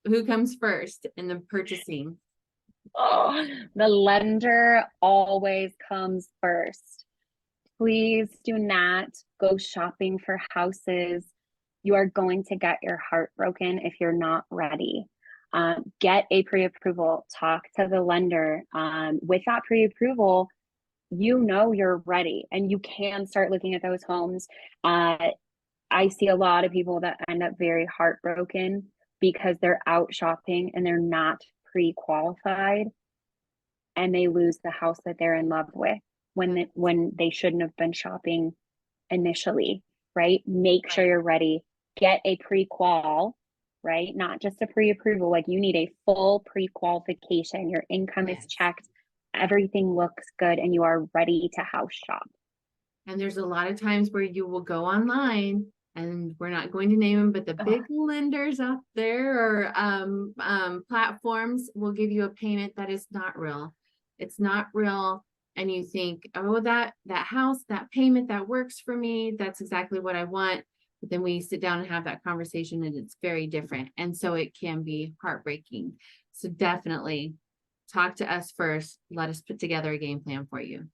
who comes first in the purchasing? Oh, the lender always comes first. Please do not go shopping for houses. You are going to get your heart broken if you're not ready. Get a pre-approval, talk to the lender. With that pre-approval, you know you're ready and you can start looking at those homes. I see a lot of people that end up very heartbroken because they're out shopping and they're not pre-qualified and they lose the house that they're in love with when they shouldn't have been shopping initially, right? Make sure Right. you're ready. Get a pre-qual, right? Not just a pre-approval. Like you need a full pre-qualification. Your income is Yes. checked, everything looks good, and you are ready to house shop. And there's a lot of times where you will go online, and we're not going to name them, but the Ugh, big lenders out there or platforms will give you a payment that is not real. It's not real. And you think, oh, that house, that payment, that works for me. That's exactly what I want. But then we sit down and have that conversation and it's very different. And so it can be heartbreaking. So definitely talk to us first. Let us put together a game plan for you.